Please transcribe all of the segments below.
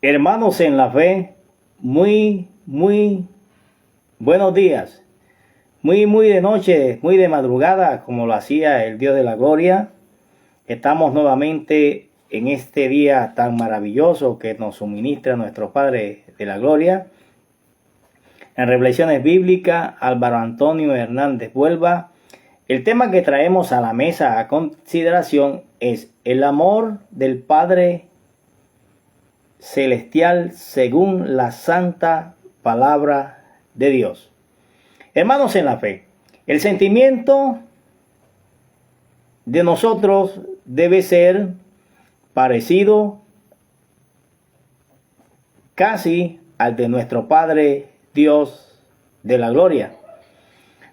Hermanos en la fe, muy buenos días. Muy de noche, muy de madrugada, como lo hacía el Dios de la gloria. Estamos nuevamente en este día tan maravilloso que nos suministra nuestro Padre de la gloria. En Revelaciones Bíblicas, Álvaro Antonio Hernández Huelva. El tema que traemos a la mesa a consideración es el amor del Padre celestial según la santa palabra de Dios. Hermanos en la fe, el sentimiento de nosotros debe ser parecido casi al de nuestro Padre Dios de la gloria.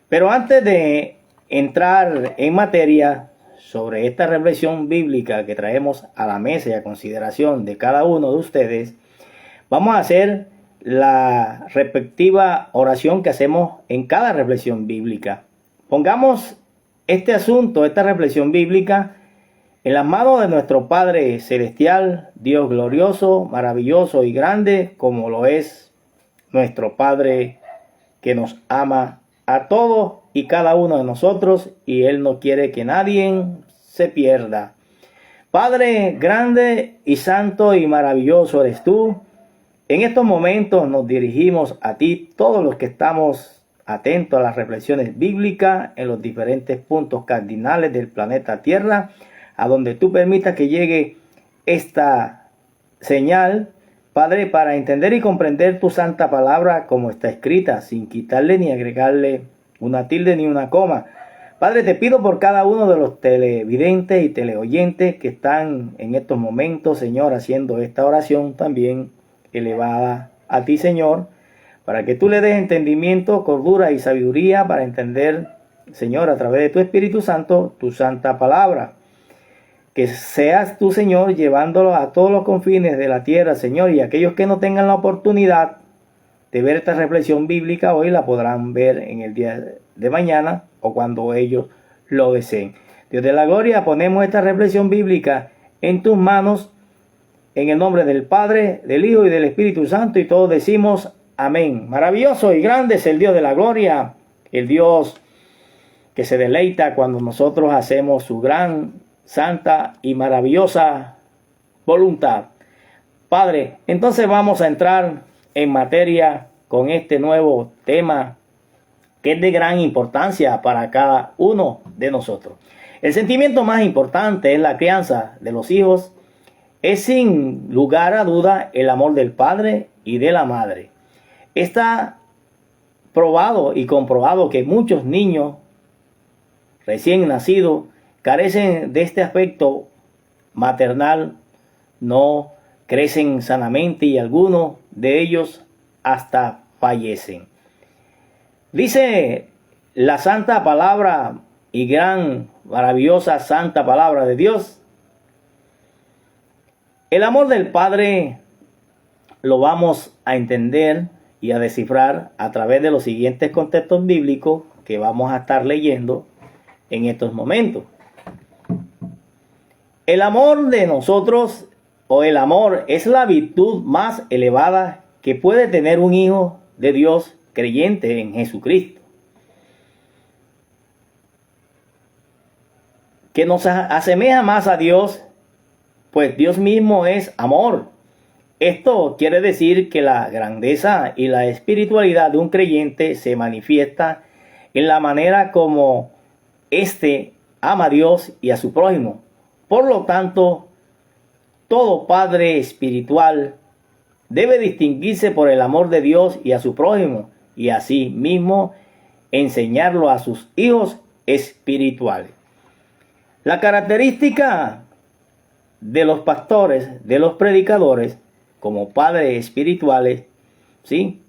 Pero antes de entrar en materia sobre esta reflexión bíblica que traemos a la mesa y a consideración de cada uno de ustedes, vamos a hacer la respectiva oración que hacemos en cada reflexión bíblica. Pongamos este asunto, esta reflexión bíblica, en las manos de nuestro Padre Celestial, Dios glorioso, maravilloso y grande, como lo es nuestro Padre que nos ama a todos y cada uno de nosotros, y Él no quiere que nadie se pierda. Padre grande y santo y maravilloso eres tú. En estos momentos nos dirigimos a ti, todos los que estamos atentos a las reflexiones bíblicas en los diferentes puntos cardinales del planeta Tierra, a donde tú permitas que llegue esta señal, Padre, para entender y comprender tu santa palabra como está escrita, sin quitarle ni agregarle una tilde ni una coma. Padre, te pido por cada uno de los televidentes y teleoyentes que están en estos momentos, Señor, haciendo esta oración también elevada a ti, Señor, para que tú le des entendimiento, cordura y sabiduría para entender, Señor, a través de tu Espíritu Santo, tu santa palabra. Que seas tú, Señor, llevándolo a todos los confines de la tierra, Señor, y aquellos que no tengan la oportunidad de ver esta reflexión bíblica hoy la podrán ver en el día de mañana o cuando ellos lo deseen. Dios de la gloria, ponemos esta reflexión bíblica en tus manos, en el nombre del Padre, del Hijo y del Espíritu Santo, y todos decimos amén. Maravilloso y grande es el Dios de la gloria, el Dios que se deleita cuando nosotros hacemos su gran, santa y maravillosa voluntad. Padre, entonces vamos a entrar en materia con este nuevo tema que es de gran importancia para cada uno de nosotros. El sentimiento más importante en la crianza de los hijos es sin lugar a duda el amor del padre y de la madre. Está probado y comprobado que muchos niños recién nacidos carecen de este aspecto maternal, no crecen sanamente y algunos de ellos hasta fallecen. Dice la santa palabra y gran, maravillosa santa palabra de Dios. El amor del Padre lo vamos a entender y a descifrar a través de los siguientes contextos bíblicos que vamos a estar leyendo en estos momentos. El amor de nosotros, o el amor, es la virtud más elevada que puede tener un hijo de Dios creyente en Jesucristo, que nos asemeja más a Dios, pues Dios mismo es amor. Esto quiere decir que la grandeza y la espiritualidad de un creyente se manifiesta en la manera como éste ama a Dios y a su prójimo. Por lo tanto, todo padre espiritual debe distinguirse por el amor de Dios y a su prójimo, y así mismo enseñarlo a sus hijos espirituales. La característica de los pastores, de los predicadores, como padres espirituales, ¿sí?,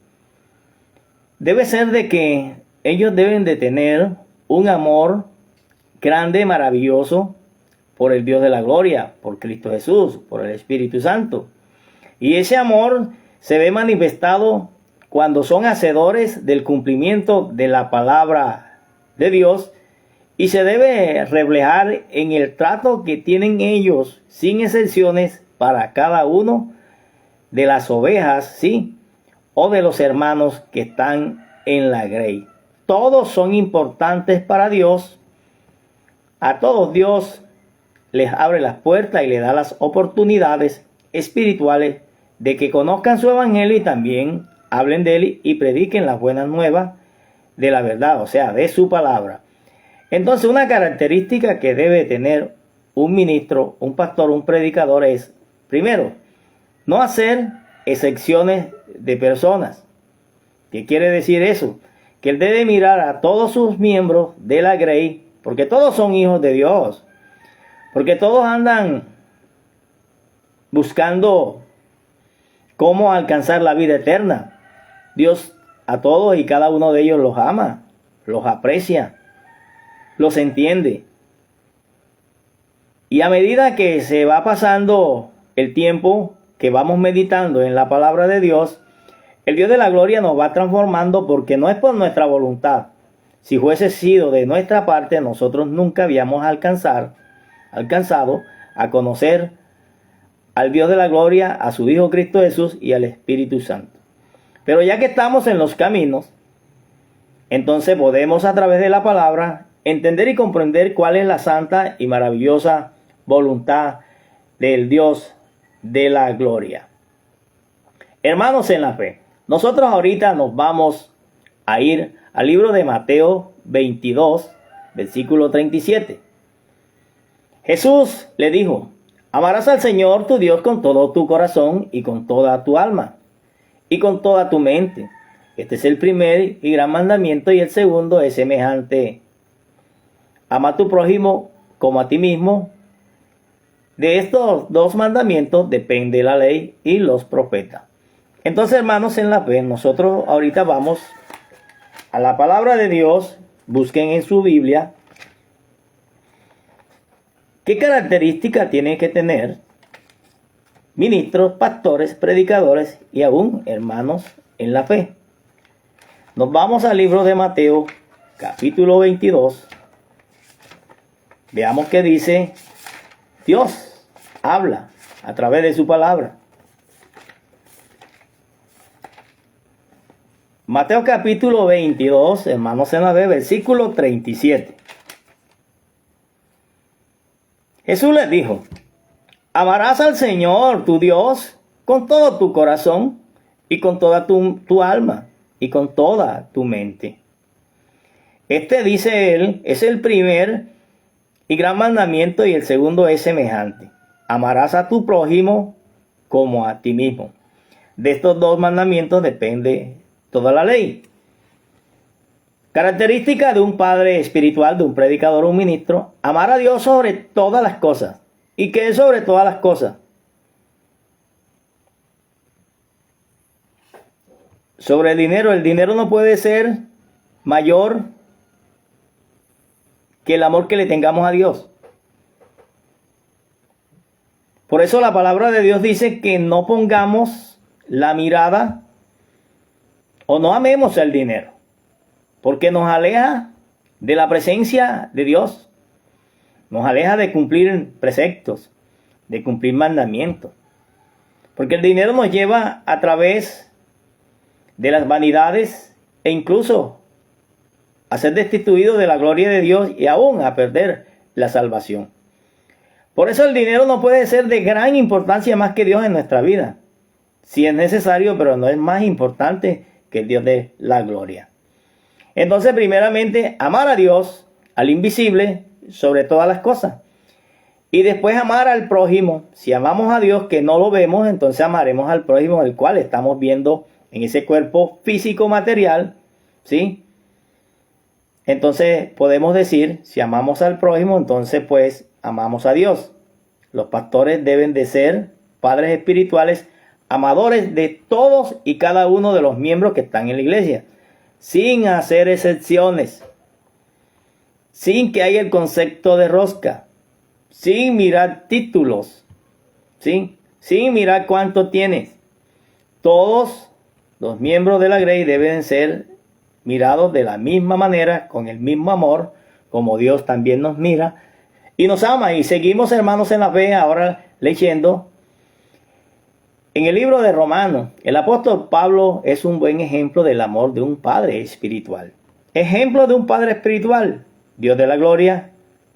debe ser de que ellos deben de tener un amor grande, maravilloso, por el Dios de la gloria, por Cristo Jesús, por el Espíritu Santo. Y ese amor se ve manifestado cuando son hacedores del cumplimiento de la palabra de Dios, y se debe reflejar en el trato que tienen ellos, sin excepciones, para cada uno de las ovejas, ¿sí? O de los hermanos que están en la grey. Todos son importantes para Dios. A todos Dios les abre las puertas y les da las oportunidades espirituales de que conozcan su evangelio y también hablen de él y prediquen las buenas nuevas de la verdad, o sea, de su palabra. Entonces, una característica que debe tener un ministro, un pastor, un predicador es, primero, no hacer excepciones de personas. ¿Qué quiere decir eso? Que él debe mirar a todos sus miembros de la grey, porque todos son hijos de Dios, porque todos andan buscando cómo alcanzar la vida eterna. Dios a todos y cada uno de ellos los ama, los aprecia, los entiende. Y a medida que se va pasando el tiempo que vamos meditando en la palabra de Dios, el Dios de la gloria nos va transformando, porque no es por nuestra voluntad. Si fuese sido de nuestra parte, nosotros nunca habíamos alcanzado a conocer al Dios de la gloria, a su Hijo Cristo Jesús y al Espíritu Santo. Pero ya que estamos en los caminos, entonces podemos a través de la palabra entender y comprender cuál es la santa y maravillosa voluntad del Dios de la gloria. Hermanos en la fe, nosotros ahorita nos vamos a ir al libro de Mateo 22, versículo 37. Jesús le dijo: amarás al Señor tu Dios con todo tu corazón y con toda tu alma y con toda tu mente. Este es el primer y gran mandamiento, y el segundo es semejante: ama a tu prójimo como a ti mismo. De estos dos mandamientos depende la ley y los profetas. Entonces, hermanos en la fe, nosotros ahorita vamos a la palabra de Dios. Busquen en su Biblia qué características tienen que tener ministros, pastores, predicadores y aún hermanos en la fe. Nos vamos al libro de Mateo, capítulo 22. Veamos qué dice Dios. Habla a través de su palabra. Mateo capítulo 22, hermanos en la fe, versículo 37. Jesús les dijo: amarás al Señor tu Dios con todo tu corazón y con toda tu alma y con toda tu mente. Este, dice él, es el primer y gran mandamiento, y el segundo es semejante: amarás a tu prójimo como a ti mismo. De estos dos mandamientos depende toda la ley. Característica de un padre espiritual, de un predicador, un ministro: amar a Dios sobre todas las cosas. ¿Y qué es sobre todas las cosas? Sobre el dinero no puede ser mayor que el amor que le tengamos a Dios. Por eso la palabra de Dios dice que no pongamos la mirada o no amemos el dinero, porque nos aleja de la presencia de Dios, nos aleja de cumplir preceptos, de cumplir mandamientos, porque el dinero nos lleva a través de las vanidades e incluso a ser destituidos de la gloria de Dios y aún a perder la salvación. Por eso el dinero no puede ser de gran importancia más que Dios en nuestra vida. Sí es necesario, pero no es más importante que el Dios de la gloria. Entonces, primeramente, amar a Dios, al invisible, sobre todas las cosas. Y después amar al prójimo. Si amamos a Dios, que no lo vemos, entonces amaremos al prójimo, el cual estamos viendo en ese cuerpo físico material, ¿sí? Entonces podemos decir, si amamos al prójimo, entonces pues amamos a Dios. Los pastores deben de ser padres espirituales, amadores de todos y cada uno de los miembros que están en la iglesia, sin hacer excepciones, sin que haya el concepto de rosca, sin mirar títulos, ¿sí? Sin mirar cuánto tienes. Todos los miembros de la grey deben ser mirados de la misma manera, con el mismo amor, como Dios también nos mira y nos ama. Y seguimos, hermanos en la fe, ahora leyendo En el libro de Romanos, el apóstol Pablo es un buen ejemplo del amor de un padre espiritual. Ejemplo de un padre espiritual, Dios de la gloria,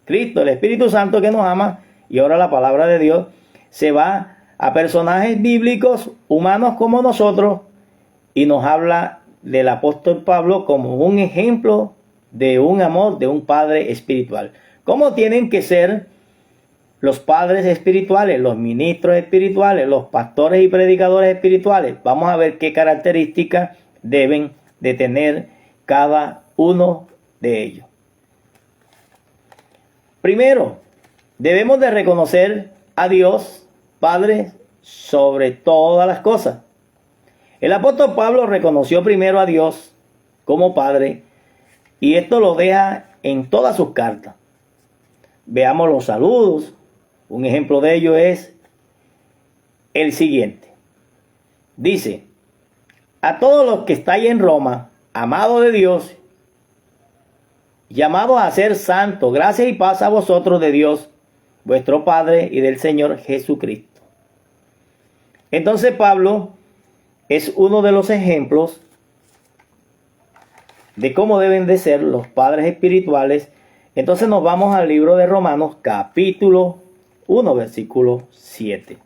Cristo, el Espíritu Santo que nos ama, y ahora la palabra de Dios se va a personajes bíblicos, humanos como nosotros, y nos habla del apóstol Pablo como un ejemplo de un amor de un padre espiritual. ¿Cómo tienen que ser los padres espirituales, los ministros espirituales, los pastores y predicadores espirituales? Vamos a ver qué características deben de tener cada uno de ellos. Primero, debemos de reconocer a Dios Padre sobre todas las cosas. El apóstol Pablo reconoció primero a Dios como Padre, y esto lo deja en todas sus cartas. Veamos los saludos. Un ejemplo de ello es el siguiente. Dice: a todos los que estáis en Roma, amados de Dios, llamados a ser santos, gracia y paz a vosotros de Dios, vuestro Padre, y del Señor Jesucristo. Entonces Pablo es uno de los ejemplos de cómo deben de ser los padres espirituales. Entonces nos vamos al libro de Romanos, capítulo 1, versículo 7.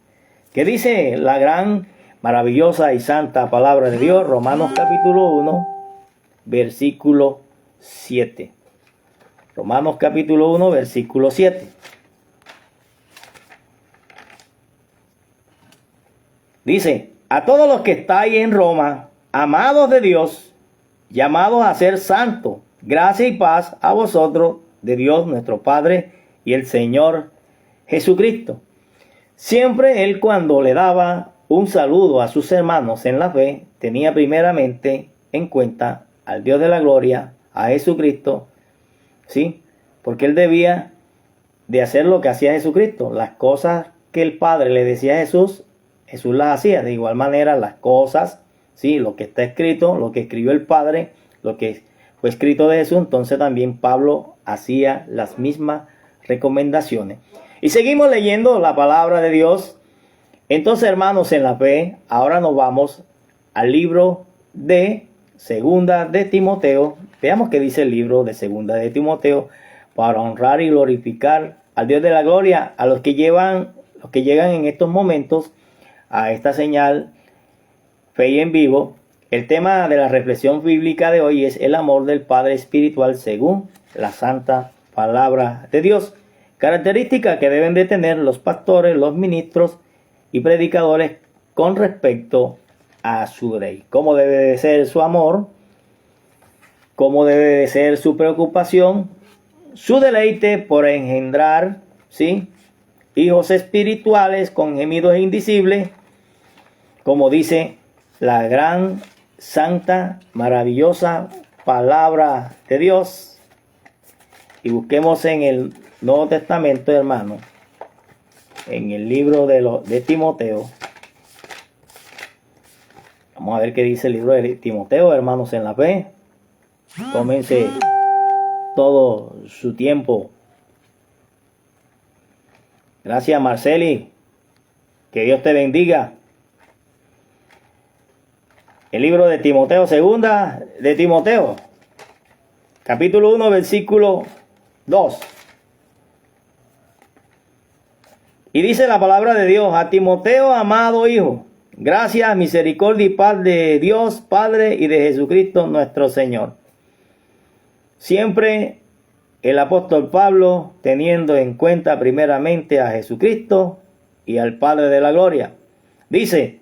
Que dice la gran, maravillosa y santa palabra de Dios. Romanos capítulo 1, versículo 7. Romanos capítulo 1, versículo 7. Dice: a todos los que estáis en Roma, amados de Dios, llamados a ser santos, gracia y paz a vosotros de Dios nuestro Padre y el Señor Jesucristo. Siempre él, cuando le daba un saludo a sus hermanos en la fe, tenía primeramente en cuenta al Dios de la gloria, a Jesucristo, ¿sí? Porque él debía de hacer lo que hacía Jesucristo. Las cosas que el Padre le decía a Jesús, Jesús las hacía. De igual manera, las cosas, ¿sí? Lo que está escrito, lo que escribió el Padre, lo que fue escrito de Jesús, entonces también Pablo hacía las mismas recomendaciones. Y seguimos leyendo la palabra de Dios. Entonces, hermanos en la fe, ahora nos vamos al libro de Segunda de Timoteo. Veamos qué dice el libro de Segunda de Timoteo, para honrar y glorificar al Dios de la gloria, a los que llegan en estos momentos a esta señal Fe y en Vivo. El tema de la reflexión bíblica de hoy es el amor del Padre espiritual según la santa palabra de Dios. Características que deben de tener los pastores, los ministros y predicadores con respecto a su rey. Cómo debe de ser su amor, cómo debe de ser su preocupación, su deleite por engendrar, ¿sí?, hijos espirituales con gemidos indecibles, como dice la gran, santa, maravillosa palabra de Dios. Y busquemos en el Nuevo Testamento, hermano, en el libro de Timoteo. Vamos a ver qué dice el libro de Timoteo, hermanos en la fe. Tómense todo su tiempo. Gracias, Marceli. Que Dios te bendiga. El libro de Timoteo, segunda de Timoteo, capítulo 1, versículo 2. Y dice la palabra de Dios: a Timoteo, amado hijo, gracia, misericordia y paz de Dios Padre y de Jesucristo nuestro Señor. Siempre el apóstol Pablo teniendo en cuenta primeramente a Jesucristo y al Padre de la gloria. Dice,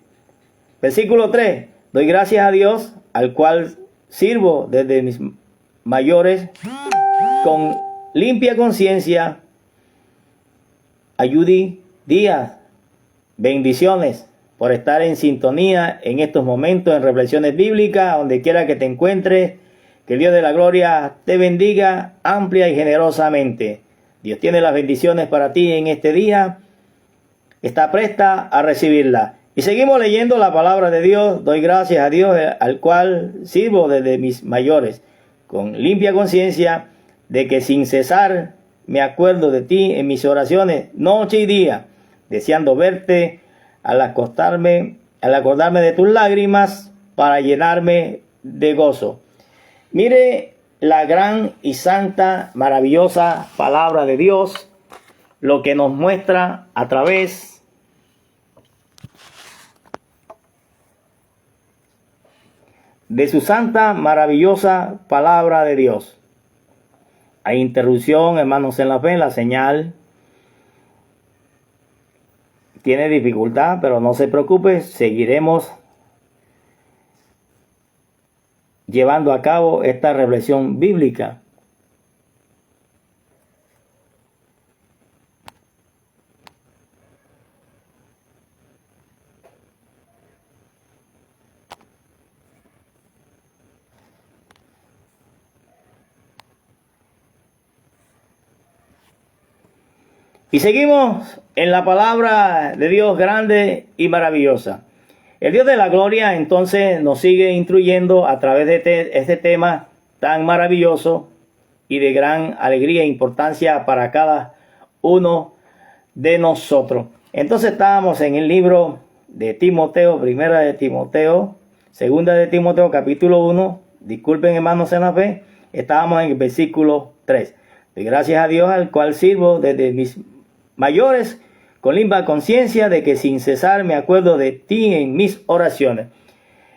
versículo 3, doy gracias a Dios, al cual sirvo desde mis mayores con limpia conciencia. Ayudí días, bendiciones por estar en sintonía en estos momentos en reflexiones bíblicas, donde quiera que te encuentres. Que el Dios de la gloria te bendiga amplia y generosamente. Dios tiene las bendiciones para ti en este día. Está presta a recibirla. Y seguimos leyendo la palabra de Dios. Doy gracias a Dios, al cual sirvo desde mis mayores, con limpia conciencia, de que sin cesar me acuerdo de ti en mis oraciones, noche y día, deseando verte al acostarme al acordarme de tus lágrimas para llenarme de gozo. Mire la gran y santa, maravillosa palabra de Dios, lo que nos muestra a través de su santa, maravillosa palabra de Dios. Hay interrupción, hermanos en la fe, la señal tiene dificultad, pero no se preocupe, seguiremos llevando a cabo esta reflexión bíblica. Y seguimos en la palabra de Dios grande y maravillosa. El Dios de la gloria entonces nos sigue instruyendo a través de este tema tan maravilloso y de gran alegría e importancia para cada uno de nosotros. Entonces estábamos en el libro de Timoteo, primera de Timoteo, segunda de Timoteo, capítulo 1. Disculpen, hermanos en la fe, estábamos en el versículo 3. Y gracias a Dios, al cual sirvo desde mis mayores, con limpia conciencia de que sin cesar me acuerdo de ti en mis oraciones.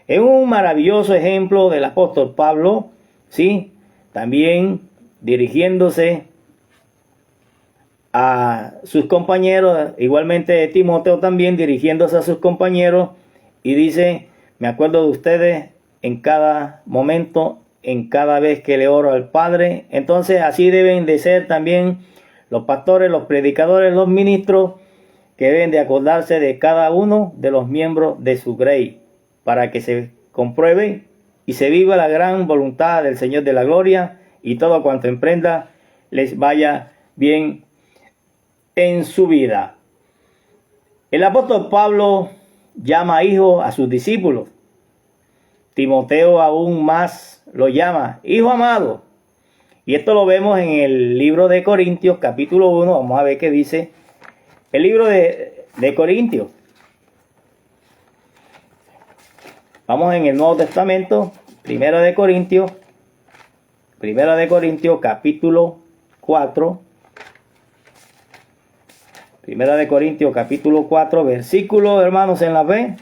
Es un maravilloso ejemplo del apóstol Pablo, ¿sí? También dirigiéndose a sus compañeros, igualmente Timoteo también dirigiéndose a sus compañeros, y dice, me acuerdo de ustedes en cada momento, en cada vez que le oro al Padre. Entonces así deben de ser también los pastores, los predicadores, los ministros, que deben de acordarse de cada uno de los miembros de su grey, para que se compruebe y se viva la gran voluntad del Señor de la gloria, y todo cuanto emprenda les vaya bien en su vida. El apóstol Pablo llama hijo a sus discípulos. Timoteo aún más lo llama hijo amado. Y esto lo vemos en el libro de Corintios, capítulo 1. Vamos a ver qué dice el libro de Corintios. Vamos en el Nuevo Testamento, Primera de Corintios, capítulo 4. Primera de Corintios, capítulo 4, versículo, hermanos en la fe,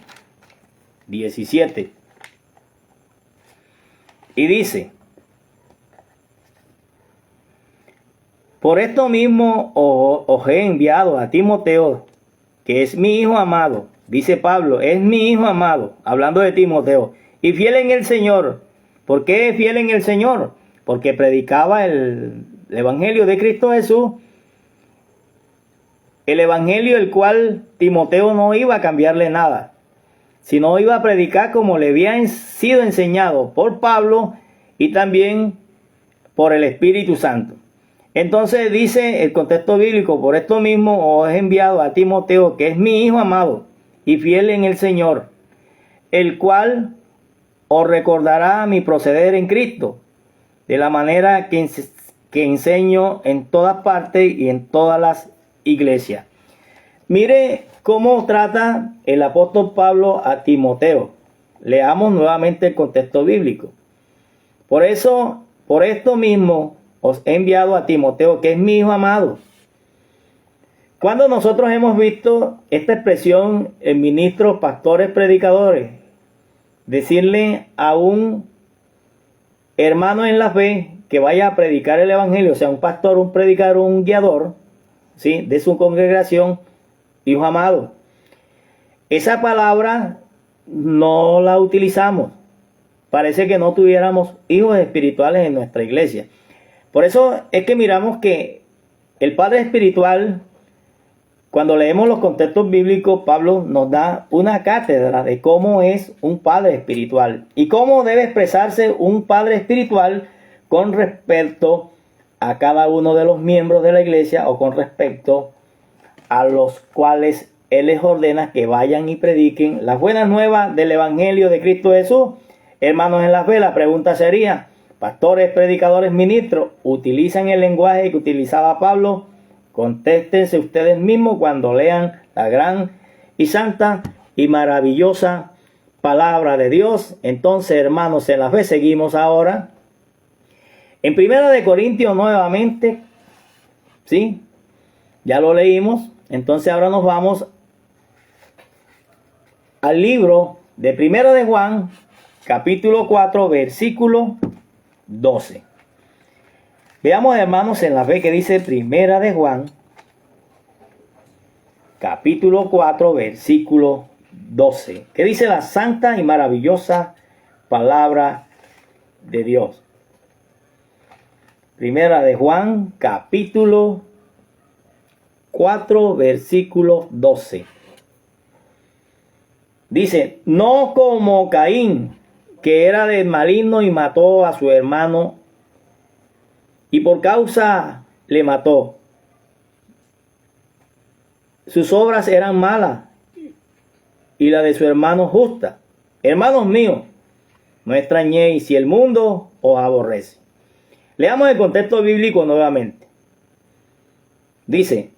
17. Y dice, por esto mismo os he enviado a Timoteo, que es mi hijo amado. Dice Pablo, es mi hijo amado, hablando de Timoteo, y fiel en el Señor. ¿Por qué fiel en el Señor? Porque predicaba el evangelio de Cristo Jesús. El evangelio el cual Timoteo no iba a cambiarle nada, sino iba a predicar como le había sido enseñado por Pablo y también por el Espíritu Santo. Entonces dice el contexto bíblico, por esto mismo os he enviado a Timoteo, que es mi hijo amado y fiel en el Señor, el cual os recordará mi proceder en Cristo, de la manera que enseño en todas partes y en todas las iglesias. Mire cómo trata el apóstol Pablo a Timoteo. Leamos nuevamente el contexto bíblico. Por esto mismo os he enviado a Timoteo, que es mi hijo amado. Cuando nosotros hemos visto esta expresión en ministros, pastores, predicadores, decirle a un hermano en la fe que vaya a predicar el evangelio, o sea, un pastor, un predicador, un guiador, ¿sí?, de su congregación, hijo amado. Esa palabra no la utilizamos. Parece que no tuviéramos hijos espirituales en nuestra iglesia. Por eso es que miramos que el Padre espiritual, cuando leemos los contextos bíblicos, Pablo nos da una cátedra de cómo es un Padre espiritual y cómo debe expresarse un Padre espiritual con respecto a cada uno de los miembros de la iglesia, o con respecto a los cuales Él les ordena que vayan y prediquen las buenas nuevas del Evangelio de Cristo Jesús. Hermanos en la fe, la pregunta sería, pastores, predicadores, ministros, ¿utilizan el lenguaje que utilizaba Pablo? Contéstense ustedes mismos cuando lean la gran y santa y maravillosa palabra de Dios. Entonces, hermanos en la fe, seguimos ahora en 1 Corintios nuevamente, ¿sí? Ya lo leímos. Entonces ahora nos vamos al libro de 1 Juan, capítulo 4, versículo 12. Veamos, hermanos en la fe, que dice 1 Juan, capítulo 4, versículo 12. Que dice la santa y maravillosa palabra de Dios. 1 Juan, capítulo 4, versículo 12. Dice, no como Caín, que era del maligno y mató a su hermano, y por causa le mató. Sus obras eran malas, y la de su hermano justa. Hermanos míos, no extrañéis si el mundo os aborrece. Leamos el contexto bíblico nuevamente. Dice,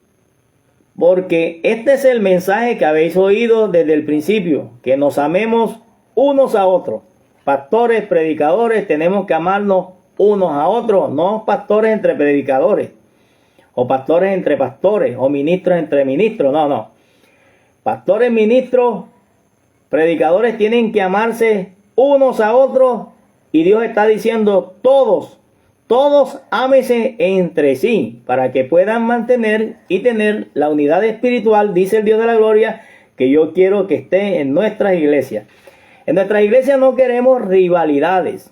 porque este es el mensaje que habéis oído desde el principio, que nos amemos unos a otros. Pastores, predicadores, tenemos que amarnos unos a otros, no pastores entre predicadores, o pastores entre pastores, o ministros entre ministros, no. Pastores, ministros, predicadores tienen que amarse unos a otros, y Dios está diciendo todos ámense entre sí, para que puedan mantener y tener la unidad espiritual, dice el Dios de la gloria, que yo quiero que esté en nuestras iglesias. En nuestras iglesias no queremos rivalidades.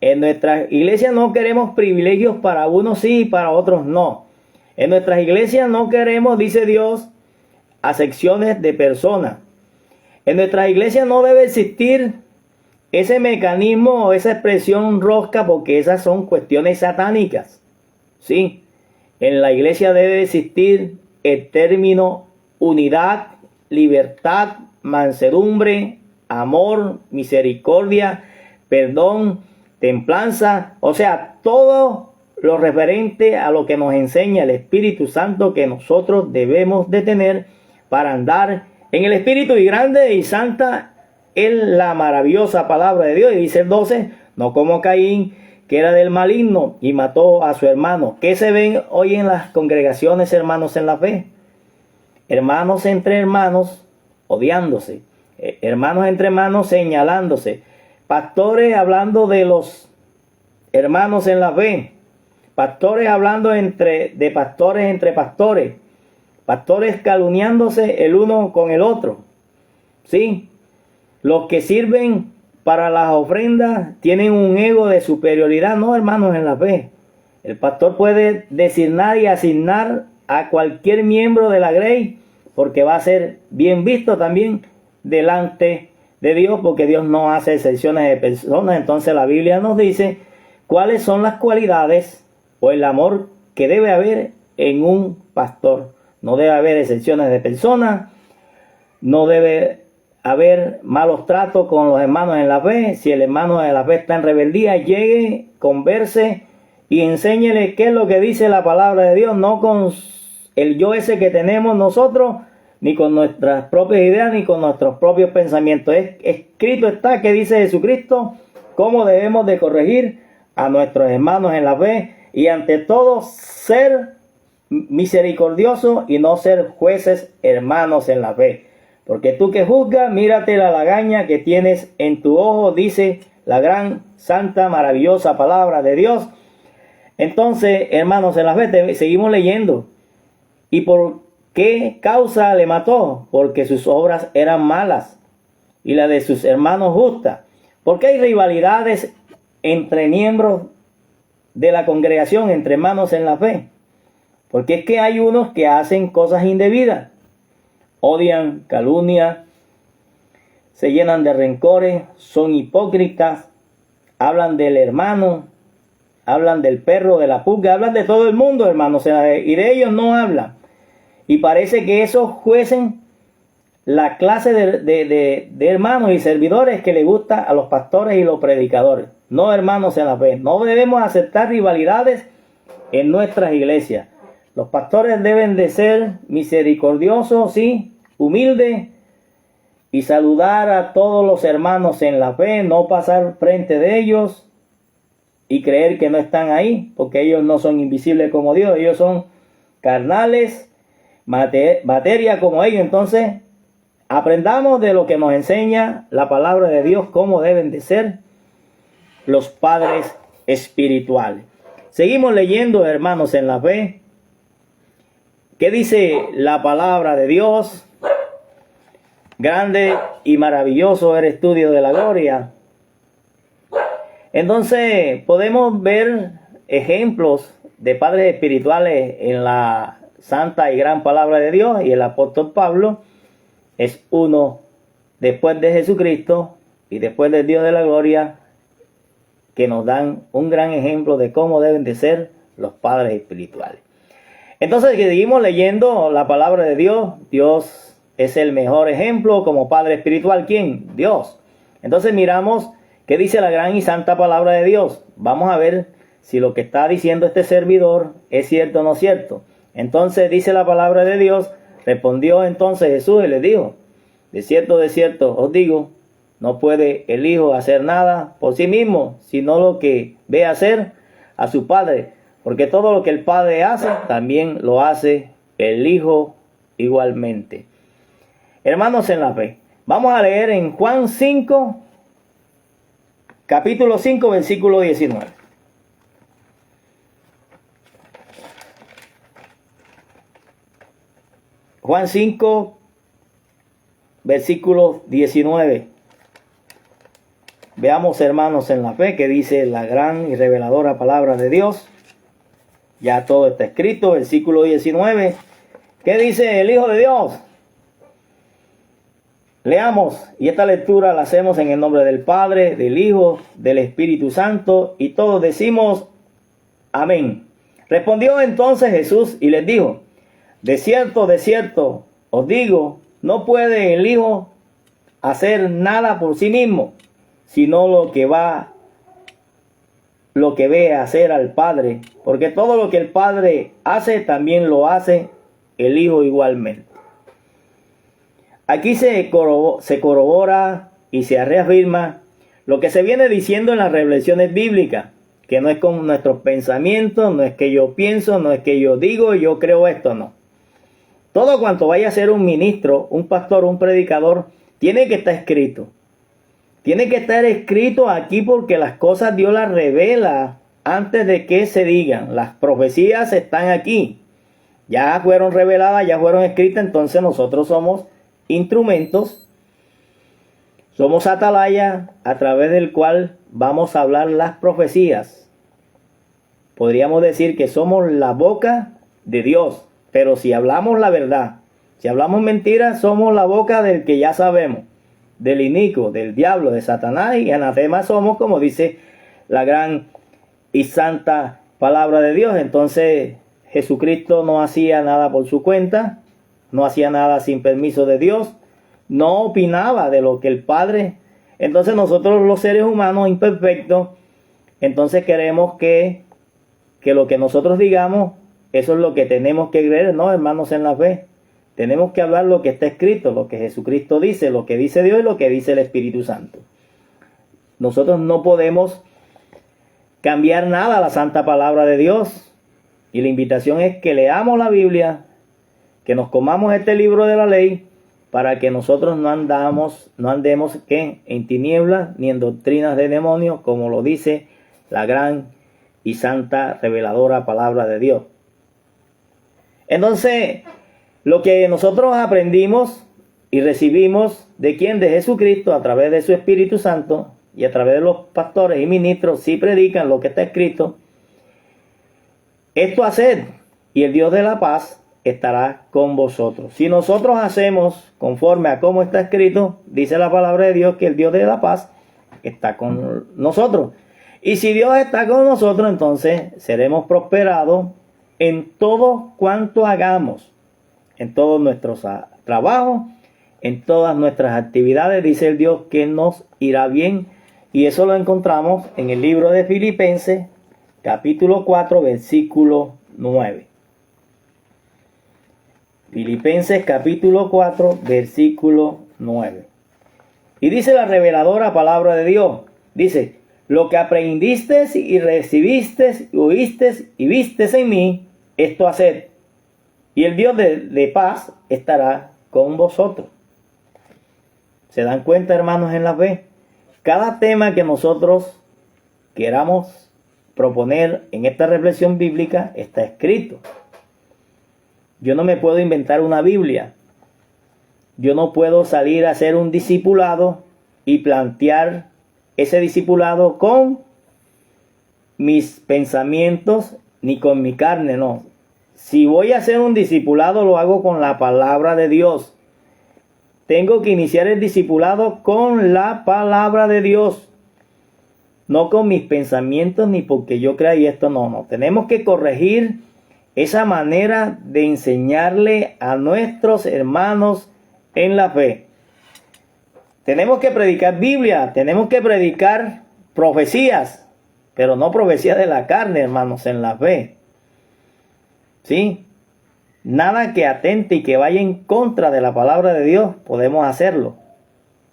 En nuestras iglesias no queremos privilegios para unos sí y para otros no. En nuestras iglesias no queremos, dice Dios, acepciones de personas. En nuestras iglesias no debe existir ese mecanismo o esa expresión rosca, porque esas son cuestiones satánicas. Sí, en la iglesia debe existir el término unidad, libertad, mansedumbre, amor, misericordia, perdón, templanza. O sea, todo lo referente a lo que nos enseña el Espíritu Santo que nosotros debemos de tener para andar en el Espíritu. Y grande y santa es la maravillosa palabra de Dios. Y dice el 12, no como Caín, que era del maligno y mató a su hermano. ¿Qué se ven hoy en las congregaciones, hermanos en la fe? Hermanos entre hermanos odiándose, hermanos entre hermanos señalándose, pastores hablando de los hermanos en la fe, pastores hablando de pastores entre pastores, pastores calumniándose el uno con el otro. ¿Sí? Los que sirven para las ofrendas tienen un ego de superioridad, no, hermanos en la fe. El pastor puede designar y asignar a cualquier miembro de la grey, porque va a ser bien visto también delante de Dios, porque Dios no hace excepciones de personas. Entonces la Biblia nos dice cuáles son las cualidades o el amor que debe haber en un pastor. No debe haber excepciones de personas, no debe haber malos tratos con los hermanos en la fe. Si el hermano de la fe está en rebeldía, llegue, converse y enséñele qué es lo que dice la palabra de Dios, no con el yo ese que tenemos nosotros, ni con nuestras propias ideas, ni con nuestros propios pensamientos. Escrito está que dice Jesucristo cómo debemos de corregir a nuestros hermanos en la fe, y ante todo ser misericordiosos y no ser jueces, hermanos en la fe. Porque tú que juzgas, mírate la lagaña que tienes en tu ojo, dice la gran, santa, maravillosa palabra de Dios. Entonces, hermanos en la fe, seguimos leyendo. ¿Y por qué causa le mató? Porque sus obras eran malas y la de sus hermanos justa. Porque hay rivalidades entre miembros de la congregación, entre hermanos en la fe. Porque es que hay unos que hacen cosas indebidas. Odian, calumnian, se llenan de rencores, son hipócritas, hablan del hermano, hablan del perro, de la pulga, hablan de todo el mundo, hermanos, y de ellos no hablan. Y parece que esos juecen la clase de hermanos y servidores que le gusta a los pastores y los predicadores. No, hermanos en la fe, no debemos aceptar rivalidades en nuestras iglesias. Los pastores deben de ser misericordiosos, sí, humildes, y saludar a todos los hermanos en la fe, no pasar frente de ellos y creer que no están ahí, porque ellos no son invisibles como Dios, ellos son carnales, materia como ellos. Entonces, aprendamos de lo que nos enseña la palabra de Dios, cómo deben de ser los padres espirituales. Seguimos leyendo, hermanos, en la fe. ¿Qué dice la palabra de Dios? Grande y maravilloso eres tú, Dios de la gloria. Entonces, podemos ver ejemplos de padres espirituales en la santa y gran palabra de Dios, y el apóstol Pablo es uno después de Jesucristo y después del Dios de la gloria, que nos dan un gran ejemplo de cómo deben de ser los padres espirituales. Entonces, que seguimos leyendo la palabra de Dios. Dios es el mejor ejemplo como padre espiritual. ¿Quién? Dios. Entonces miramos qué dice la gran y santa palabra de Dios. Vamos a ver si lo que está diciendo este servidor es cierto o no cierto. Entonces dice la palabra de Dios: respondió entonces Jesús y les dijo: de cierto os digo, no puede el Hijo hacer nada por sí mismo, sino lo que ve hacer a su Padre. Porque todo lo que el Padre hace, también lo hace el Hijo igualmente. Hermanos en la fe, vamos a leer en Juan 5, capítulo 5, versículo 19. Juan 5, versículo 19. Veamos, hermanos en la fe, que dice la gran y reveladora palabra de Dios. Ya todo está escrito. Versículo 19. ¿Qué dice el Hijo de Dios? Leamos, y esta lectura la hacemos en el nombre del Padre, del Hijo, del Espíritu Santo, y todos decimos amén. Respondió entonces Jesús y les dijo: de cierto os digo, no puede el Hijo hacer nada por sí mismo, sino lo que ve hacer al Padre, porque todo lo que el Padre hace, también lo hace el Hijo igualmente. Aquí se corrobora y se reafirma lo que se viene diciendo en las revelaciones bíblicas, que no es con nuestros pensamientos, no es que yo pienso, no es que yo digo, yo creo esto, no. Todo cuanto vaya a ser un ministro, un pastor, un predicador, tiene que estar escrito. Tiene que estar escrito aquí, porque las cosas Dios las revela antes de que se digan. Las profecías están aquí. Ya fueron reveladas, ya fueron escritas. Entonces nosotros somos instrumentos, somos atalaya a través del cual vamos a hablar las profecías. Podríamos decir que somos la boca de Dios. Pero si hablamos la verdad, si hablamos mentiras, somos la boca del que ya sabemos, del inicuo, del diablo, de Satanás, y anatema somos, como dice la gran y santa palabra de Dios. Entonces Jesucristo no hacía nada por su cuenta, no hacía nada sin permiso de Dios, no opinaba de lo que el Padre. Entonces nosotros, los seres humanos imperfectos, entonces queremos que lo que nosotros digamos, eso es lo que tenemos que creer. No, hermanos en la fe, tenemos que hablar lo que está escrito, lo que Jesucristo dice, lo que dice Dios y lo que dice el Espíritu Santo. Nosotros no podemos cambiar nada a la santa palabra de Dios. Y la invitación es que leamos la Biblia, que nos comamos este libro de la ley, para que nosotros no andemos en tinieblas ni en doctrinas de demonios, como lo dice la gran y santa reveladora palabra de Dios. Entonces, lo que nosotros aprendimos y recibimos de quién, de Jesucristo, a través de su Espíritu Santo y a través de los pastores y ministros, si predican lo que está escrito, esto haced, y el Dios de la paz estará con vosotros. Si nosotros hacemos conforme a cómo está escrito, dice la palabra de Dios que el Dios de la paz está con nosotros. Y si Dios está con nosotros, entonces seremos prosperados en todo cuanto hagamos, en todos nuestros trabajos, en todas nuestras actividades. Dice el Dios que nos irá bien, y eso lo encontramos en el libro de Filipenses, capítulo 4, versículo 9. Filipenses capítulo 4, versículo 9. Y dice la reveladora palabra de Dios, dice, lo que aprendiste y recibiste, oíste y viste en mí, esto haced, y el Dios de paz estará con vosotros. ¿Se dan cuenta, hermanos, en la fe? Cada tema que nosotros queramos proponer en esta reflexión bíblica está escrito. Yo no me puedo inventar una Biblia. Yo no puedo salir a hacer un discipulado y plantear ese discipulado con mis pensamientos ni con mi carne, no. Si voy a hacer un discipulado, lo hago con la palabra de Dios. Tengo que iniciar el discipulado con la palabra de Dios. No con mis pensamientos ni porque yo crea y esto no. Tenemos que corregir esa manera de enseñarle a nuestros hermanos en la fe. Tenemos que predicar Biblia, tenemos que predicar profecías, pero no profecías de la carne, hermanos, en la fe. ¿Sí? Nada que atente y que vaya en contra de la palabra de Dios, podemos hacerlo.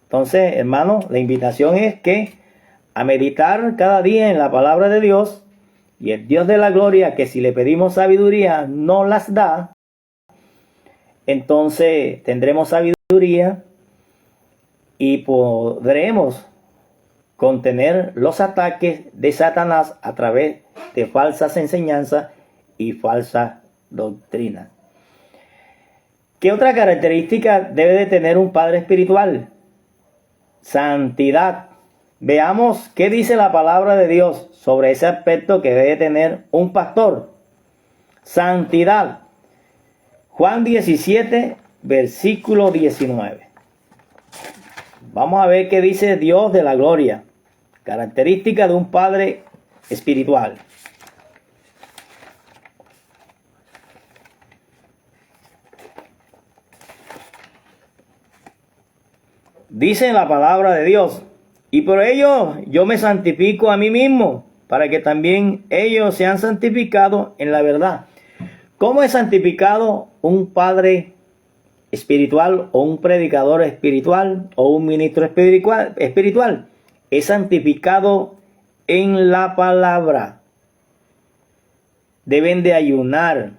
Entonces, hermanos, la invitación es que a meditar cada día en la palabra de Dios, y el Dios de la gloria, que si le pedimos sabiduría, no las da, entonces tendremos sabiduría y podremos contener los ataques de Satanás a través de falsas enseñanzas y falsas doctrinas. ¿Qué otra característica debe de tener un padre espiritual? Santidad. Veamos qué dice la palabra de Dios sobre ese aspecto que debe tener un pastor. Santidad. Juan 17, versículo 19. Vamos a ver qué dice Dios de la gloria. Característica de un padre espiritual. Dice la palabra de Dios, y por ello yo me santifico a mí mismo, para que también ellos sean santificados en la verdad. ¿Cómo es santificado un padre espiritual o un predicador espiritual o un ministro espiritual? Es santificado en la palabra. Deben de ayunar,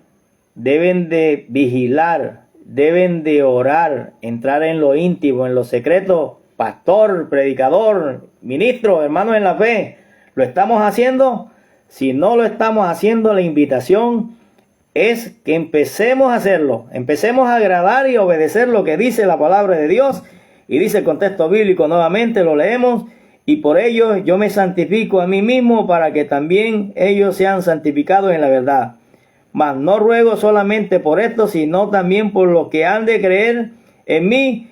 deben de vigilar, deben de orar, entrar en lo íntimo, en lo secreto. Pastor, predicador, ministro, hermano en la fe, ¿lo estamos haciendo? Si no lo estamos haciendo, la invitación es que empecemos a hacerlo, empecemos a agradar y obedecer lo que dice la palabra de Dios. Y dice el contexto bíblico, nuevamente lo leemos, y por ello yo me santifico a mí mismo para que también ellos sean santificados en la verdad. Mas no ruego solamente por esto, sino también por los que han de creer en mí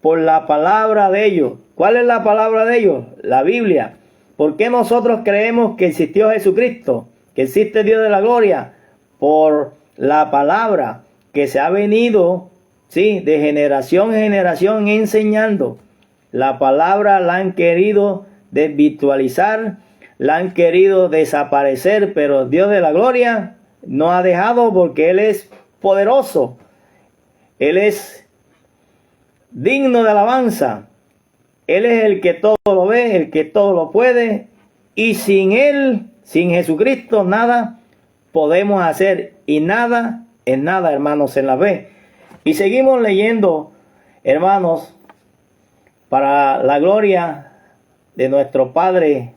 por la palabra de ellos. ¿Cuál es la palabra de ellos? La Biblia. ¿Por qué nosotros creemos que existió Jesucristo? Que existe Dios de la gloria. Por la palabra que se ha venido, ¿sí?, de generación en generación enseñando. La palabra la han querido desvirtualizar, la han querido desaparecer, pero Dios de la gloria no ha dejado, porque Él es poderoso. Él es digno de alabanza. Él es el que todo lo ve, el que todo lo puede. Y sin Él, sin Jesucristo, nada podemos hacer. Y nada es nada, hermanos, en la fe. Y seguimos leyendo, hermanos, para la gloria de nuestro Padre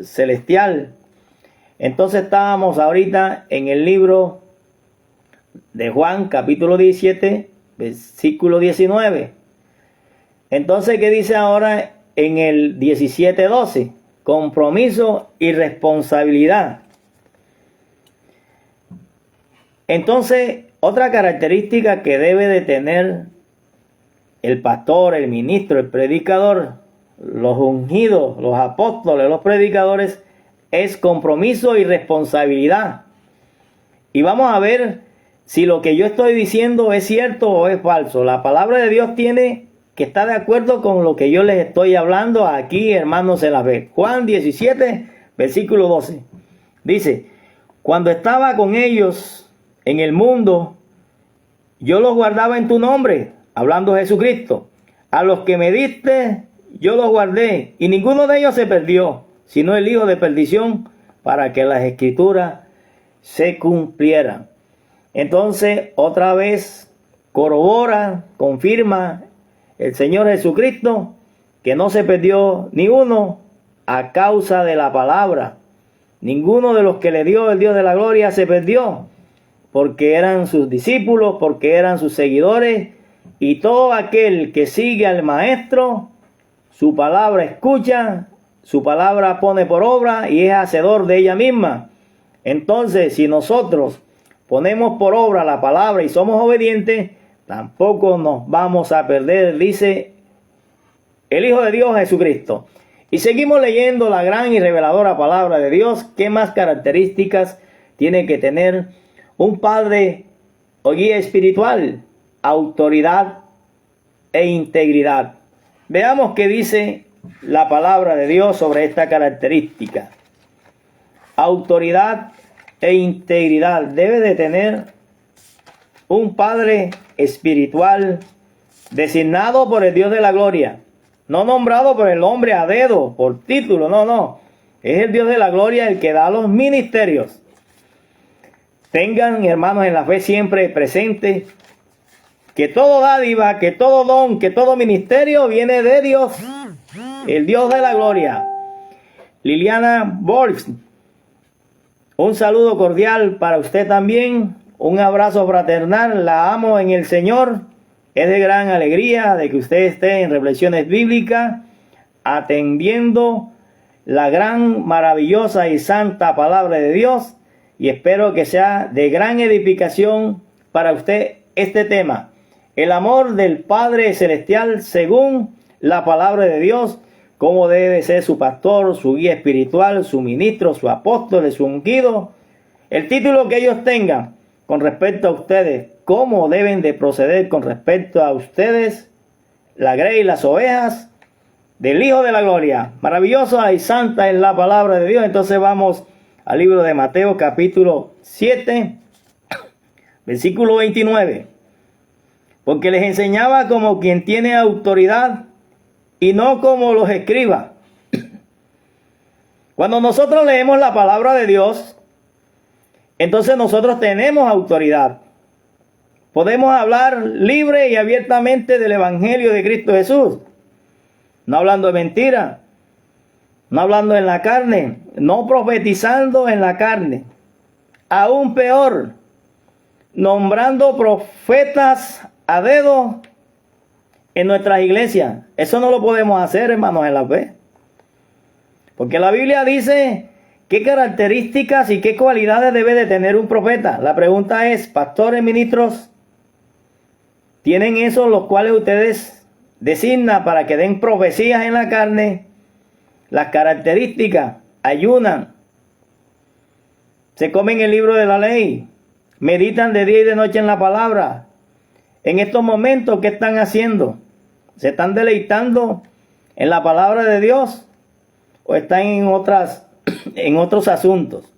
Celestial. Entonces estábamos ahorita en el libro de Juan, capítulo 17, versículo 19. Entonces, ¿qué dice ahora en el 17:12? Compromiso y responsabilidad. Entonces, otra característica que debe de tener el pastor, el ministro, el predicador, los ungidos, los apóstoles, los predicadores, es compromiso y responsabilidad. Y vamos a ver si lo que yo estoy diciendo es cierto o es falso. La palabra de Dios tiene que estar de acuerdo con lo que yo les estoy hablando aquí, hermanos en la fe. Juan 17, versículo 12. Dice, cuando estaba con ellos en el mundo, yo los guardaba en tu nombre, hablando Jesucristo. A los que me diste, yo los guardé, y ninguno de ellos se perdió, sino el hijo de perdición, para que las escrituras se cumplieran. Entonces, otra vez corrobora, confirma el Señor Jesucristo que no se perdió ni uno a causa de la palabra. Ninguno de los que le dio el Dios de la gloria se perdió, porque eran sus discípulos, porque eran sus seguidores, y todo aquel que sigue al Maestro, su palabra escucha, su palabra pone por obra y es hacedor de ella misma. Entonces, si nosotros ponemos por obra la palabra y somos obedientes, tampoco nos vamos a perder, dice el Hijo de Dios Jesucristo. Y seguimos leyendo la gran y reveladora palabra de Dios. ¿Qué más características tiene que tener un padre o guía espiritual? Autoridad e integridad. Veamos qué dice la palabra de Dios sobre esta característica. Autoridad e integridad debe de tener un padre espiritual designado por el Dios de la gloria, no nombrado por el hombre a dedo, por título, no, es el Dios de la gloria el que da los ministerios. Tengan, hermanos, en la fe siempre presente que todo dádiva, que todo don, que todo ministerio viene de Dios, el Dios de la gloria. Liliana Volks, un saludo cordial para usted también, un abrazo fraternal, la amo en el Señor. Es de gran alegría de que usted esté en Reflexiones Bíblicas, atendiendo la gran, maravillosa y santa palabra de Dios, y espero que sea de gran edificación para usted este tema. El amor del Padre Celestial según la palabra de Dios, cómo debe ser su pastor, su guía espiritual, su ministro, su apóstol, su ungido, el título que ellos tengan con respecto a ustedes, cómo deben de proceder con respecto a ustedes, la grey y las ovejas del Hijo de la Gloria. Maravillosa y santa es la palabra de Dios. Entonces vamos al libro de Mateo capítulo 7, versículo 29. Porque les enseñaba como quien tiene autoridad y no como los escribas. Cuando nosotros leemos la palabra de Dios, entonces nosotros tenemos autoridad. Podemos hablar libre y abiertamente del Evangelio de Cristo Jesús. No hablando de mentira, no hablando en la carne, no profetizando en la carne. Aún peor, nombrando profetas a dedo en nuestras iglesias. Eso no lo podemos hacer, hermanos, en la fe. Porque la Biblia dice qué características y qué cualidades debe de tener un profeta. La pregunta es, pastores, ministros, ¿tienen esos los cuales ustedes designan para que den profecías en la carne? Las características, ayunan, se comen el libro de la ley, meditan de día y de noche en la palabra. En estos momentos, ¿qué están haciendo? ¿Se están deleitando en la palabra de Dios o están en otros asuntos?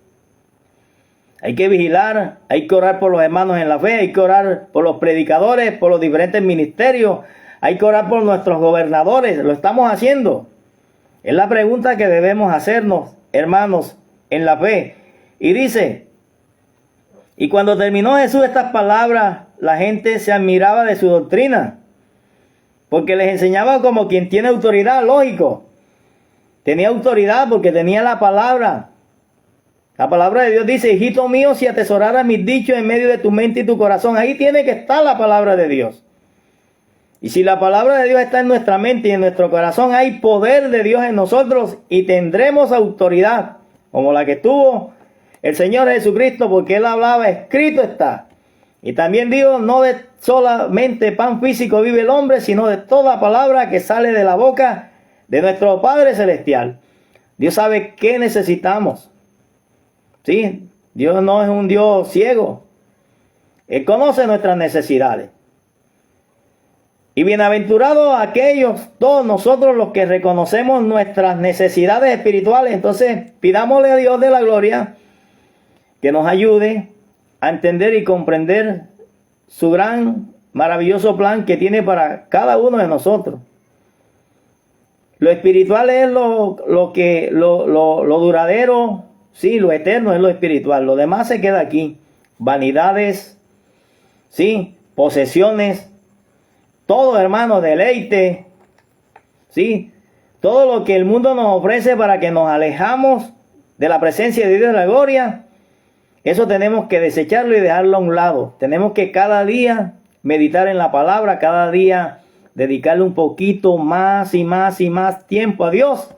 Hay que vigilar, hay que orar por los hermanos en la fe, hay que orar por los predicadores, por los diferentes ministerios, hay que orar por nuestros gobernadores. ¿Lo estamos haciendo? Es la pregunta que debemos hacernos, hermanos, en la fe. Y dice, y cuando terminó Jesús estas palabras, la gente se admiraba de su doctrina, porque les enseñaba como quien tiene autoridad, lógico. Tenía autoridad porque tenía la palabra. La palabra de Dios dice, hijito mío, si atesoraras mis dichos en medio de tu mente y tu corazón. Ahí tiene que estar la palabra de Dios. Y si la palabra de Dios está en nuestra mente y en nuestro corazón, hay poder de Dios en nosotros y tendremos autoridad, como la que tuvo el Señor Jesucristo, porque Él hablaba, escrito está. Y también dijo, no de solamente pan físico vive el hombre, sino de toda palabra que sale de la boca de nuestro Padre Celestial. Dios sabe qué necesitamos. ¿Sí? Dios no es un Dios ciego. Él conoce nuestras necesidades. Y bienaventurados aquellos, todos nosotros los que reconocemos nuestras necesidades espirituales. Entonces, pidámosle a Dios de la gloria que nos ayude a entender y comprender su gran, maravilloso plan que tiene para cada uno de nosotros. Lo espiritual es lo duradero, sí, lo eterno es lo espiritual. Lo demás se queda aquí. Vanidades, sí, posesiones, todo, hermano, deleite, sí, todo lo que el mundo nos ofrece para que nos alejamos de la presencia de Dios de la gloria, eso tenemos que desecharlo y dejarlo a un lado. Tenemos que cada día meditar en la palabra, cada día dedicarle un poquito más y más y más tiempo a Dios,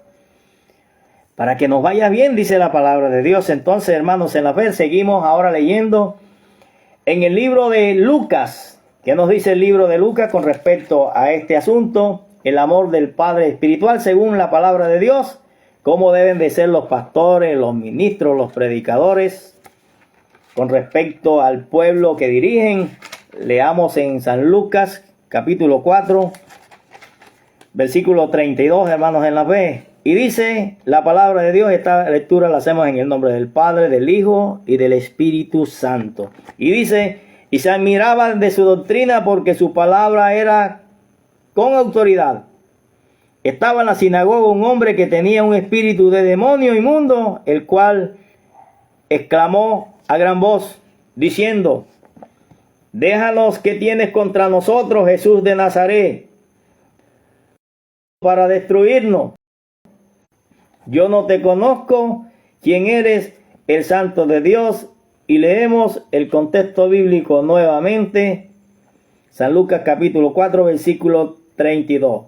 para que nos vaya bien, dice la palabra de Dios. Entonces, hermanos, en la fe, seguimos ahora leyendo en el libro de Lucas. ¿Qué nos dice el libro de Lucas con respecto a este asunto? El amor del Padre espiritual según la palabra de Dios. Cómo deben de ser los pastores, los ministros, los predicadores con respecto al pueblo que dirigen. Leamos en San Lucas capítulo 4, versículo 32, hermanos en la fe. Y dice la palabra de Dios, esta lectura la hacemos en el nombre del Padre, del Hijo y del Espíritu Santo. Y dice, y se admiraban de su doctrina porque su palabra era con autoridad. Estaba en la sinagoga un hombre que tenía un espíritu de demonio inmundo, el cual exclamó a gran voz, diciendo, déjanos, ¿qué tienes contra nosotros, Jesús de Nazaret, para destruirnos? Yo no te conozco, ¿quién eres? El Santo de Dios. Y leemos el contexto bíblico nuevamente, San Lucas capítulo 4, versículo 32.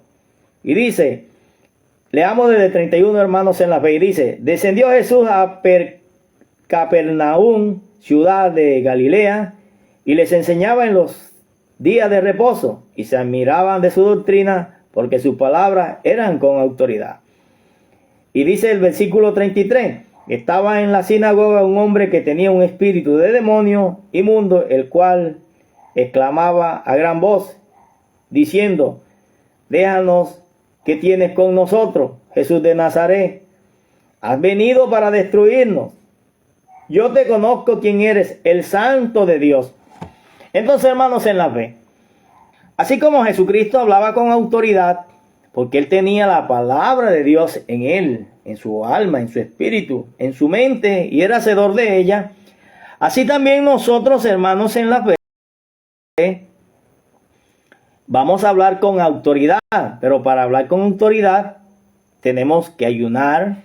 Y dice, leamos desde 31, hermanos en la fe, y dice, descendió Jesús a Capernaum, ciudad de Galilea, y les enseñaba en los días de reposo, y se admiraban de su doctrina, porque sus palabras eran con autoridad. Y dice el versículo 33, estaba en la sinagoga un hombre que tenía un espíritu de demonio inmundo, el cual exclamaba a gran voz, diciendo, déjanos, ¿qué tienes con nosotros, Jesús de Nazaret? Has venido para destruirnos. Yo te conozco quién eres, el Santo de Dios. Entonces, hermanos en la fe, así como Jesucristo hablaba con autoridad, porque él tenía la palabra de Dios en él, en su alma, en su espíritu, en su mente, y era hacedor de ella, así también nosotros, hermanos en la fe, vamos a hablar con autoridad. Pero para hablar con autoridad tenemos que ayunar,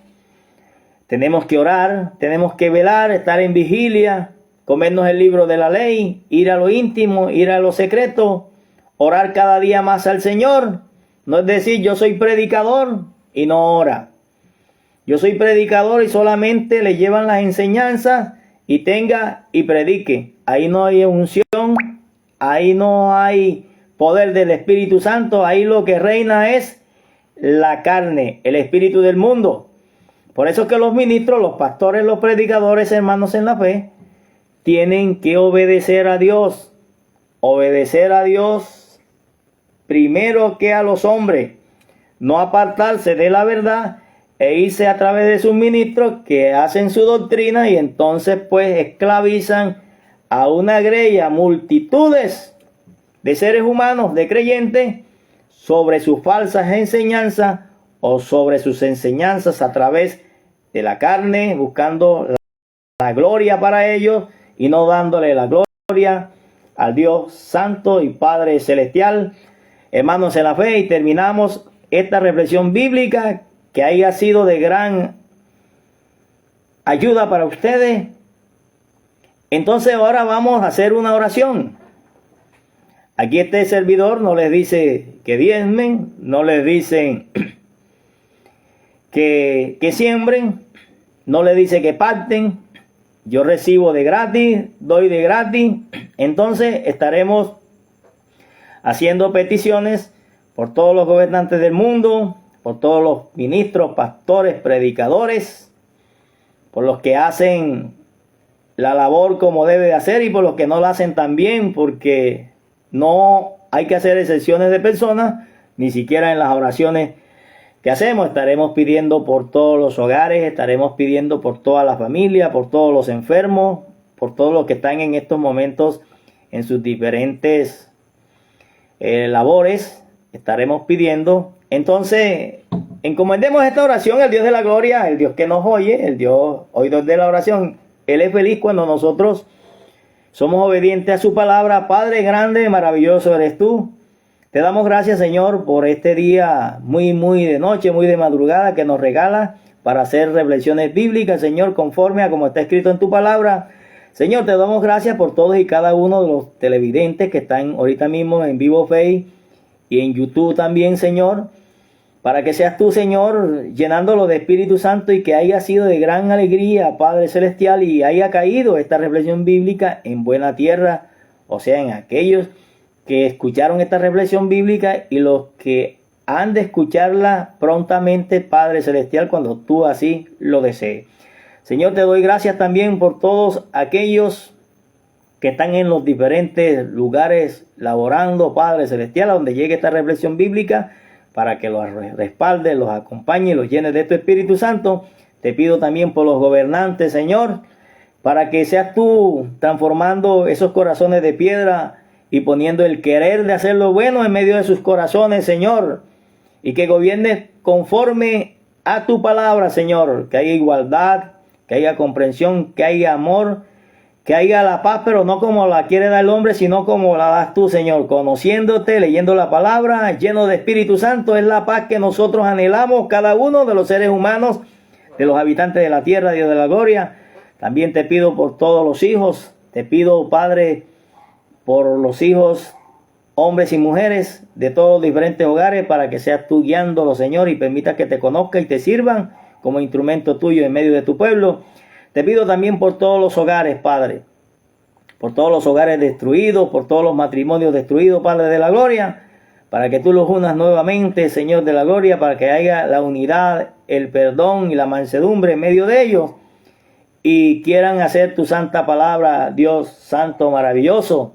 tenemos que orar, tenemos que velar, estar en vigilia, comernos el libro de la ley, ir a lo íntimo, ir a lo secreto, orar cada día más al Señor. No es decir, yo soy predicador y no ora. Yo soy predicador y solamente le llevan las enseñanzas y tenga y predique. Ahí no hay unción, ahí no hay poder del Espíritu Santo. Ahí lo que reina es la carne, el espíritu del mundo. Por eso es que los ministros, los pastores, los predicadores, hermanos en la fe, tienen que obedecer a Dios. Obedecer a Dios primero que a los hombres. No apartarse de la verdad e irse a través de sus ministros que hacen su doctrina y entonces pues esclavizan a una grella, multitudes de seres humanos, de creyentes, sobre sus falsas enseñanzas o sobre sus enseñanzas a través de la carne, buscando la gloria para ellos y no dándole la gloria al Dios Santo y Padre Celestial. Hermanos en la fe, y terminamos esta reflexión bíblica que haya sido de gran ayuda para ustedes. Entonces ahora vamos a hacer una oración. Aquí este servidor no les dice que diezmen, no les dicen que siembren, no les dice que pacten. Yo recibo de gratis, doy de gratis. Entonces estaremos haciendo peticiones por todos los gobernantes del mundo, por todos los ministros, pastores, predicadores, por los que hacen la labor como debe de hacer y por los que no la hacen tan bien, porque no hay que hacer excepciones de personas, ni siquiera en las oraciones que hacemos. Estaremos pidiendo por todos los hogares, estaremos pidiendo por toda la familia, por todos los enfermos, por todos los que están en estos momentos en sus diferentes labores. Estaremos pidiendo. Entonces, encomendemos esta oración al Dios de la gloria, el Dios que nos oye, el Dios oidor de la oración. Él es feliz cuando nosotros somos obedientes a su palabra. Padre grande, maravilloso eres tú. Te damos gracias, Señor, por este día muy de noche, muy de madrugada que nos regala para hacer reflexiones bíblicas, Señor, conforme a como está escrito en tu palabra. Señor, te damos gracias por todos y cada uno de los televidentes que están ahorita mismo en Vivo Face y en YouTube también, Señor, para que seas tú, Señor, llenándolo de Espíritu Santo y que haya sido de gran alegría, Padre Celestial, y haya caído esta reflexión bíblica en buena tierra, o sea, en aquellos que escucharon esta reflexión bíblica y los que han de escucharla prontamente, Padre Celestial, cuando tú así lo desees. Señor, te doy gracias también por todos aquellos que están en los diferentes lugares laborando, Padre Celestial, a donde llegue esta reflexión bíblica, para que los respalde, los acompañe y los llene de tu Espíritu Santo. Te pido también por los gobernantes, Señor, para que seas tú transformando esos corazones de piedra y poniendo el querer de hacer lo bueno en medio de sus corazones, Señor, y que gobiernes conforme a tu palabra, Señor, que haya igualdad, que haya comprensión, que haya amor, que haya la paz, pero no como la quiere dar el hombre, sino como la das tú, Señor, conociéndote, leyendo la palabra, lleno de Espíritu Santo. Es la paz que nosotros anhelamos, cada uno de los seres humanos, de los habitantes de la tierra, Dios de la gloria. También te pido por todos los hijos, te pido, Padre, por los hijos, hombres y mujeres de todos los diferentes hogares, para que seas tú guiándolos, Señor, y permitas que te conozcan y te sirvan como instrumento tuyo en medio de tu pueblo. Te pido también por todos los hogares, Padre, por todos los hogares destruidos, por todos los matrimonios destruidos, Padre de la gloria, para que tú los unas nuevamente, Señor de la gloria, para que haya la unidad, el perdón y la mansedumbre en medio de ellos, y quieran hacer tu santa palabra, Dios santo, maravilloso.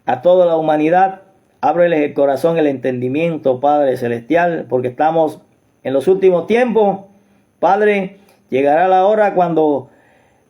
A toda la humanidad, ábreles el corazón, el entendimiento, Padre Celestial, porque estamos en los últimos tiempos. Padre, llegará la hora cuando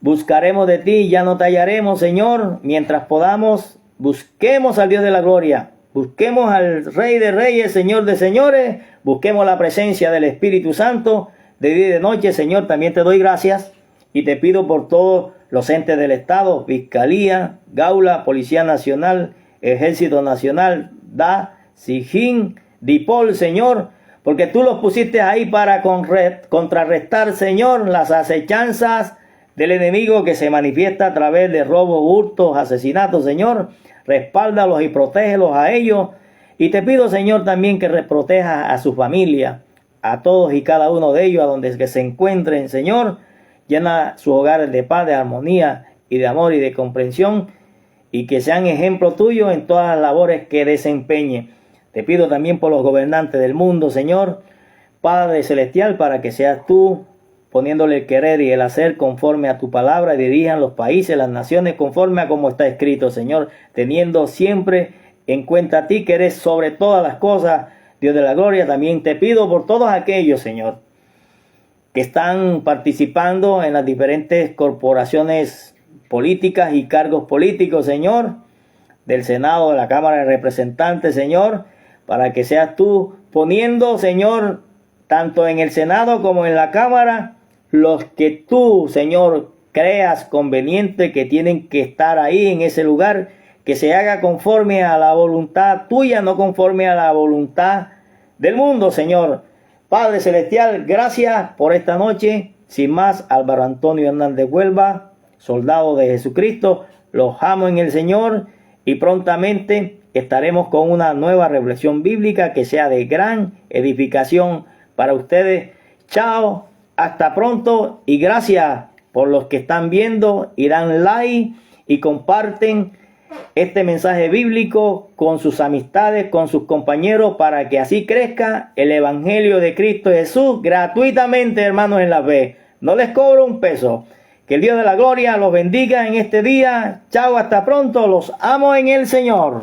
buscaremos de ti y ya no te hallaremos, Señor. Mientras podamos, busquemos al Dios de la gloria, busquemos al Rey de Reyes, Señor de Señores, busquemos la presencia del Espíritu Santo de día y de noche, Señor. También te doy gracias y te pido por todos los entes del Estado, Fiscalía, Gaula, Policía Nacional, Ejército Nacional, DA, SIJIN, DIPOL, Señor, porque tú los pusiste ahí para contrarrestar, Señor, las acechanzas del enemigo que se manifiesta a través de robos, hurtos, asesinatos, Señor. Respáldalos y protégelos a ellos. Y te pido, Señor, también que proteja a su familia, a todos y cada uno de ellos, a donde que se encuentren, Señor. Llena sus hogares de paz, de armonía y de amor y de comprensión, y que sean ejemplo tuyo en todas las labores que desempeñe. Te pido también por los gobernantes del mundo, Señor, Padre Celestial, para que seas tú poniéndole el querer y el hacer conforme a tu palabra, y dirijan los países, las naciones, conforme a como está escrito, Señor, teniendo siempre en cuenta a ti, que eres sobre todas las cosas, Dios de la gloria. También te pido por todos aquellos, Señor, que están participando en las diferentes corporaciones políticas y cargos políticos, Señor, del Senado, de la Cámara de Representantes, Señor, para que seas tú poniendo, Señor, tanto en el Senado como en la Cámara, los que tú, Señor, creas conveniente que tienen que estar ahí en ese lugar, que se haga conforme a la voluntad tuya, no conforme a la voluntad del mundo, Señor. Padre Celestial, gracias por esta noche. Sin más, Álvaro Antonio Hernández Huelva, soldado de Jesucristo, los amo en el Señor, y prontamente estaremos con una nueva reflexión bíblica que sea de gran edificación para ustedes. Chao, hasta pronto, y gracias por los que están viendo y dan like y comparten este mensaje bíblico con sus amistades, con sus compañeros, para que así crezca el Evangelio de Cristo Jesús gratuitamente, hermanos en la fe. No les cobro un peso. Que el Dios de la gloria los bendiga en este día. Chao, hasta pronto. Los amo en el Señor.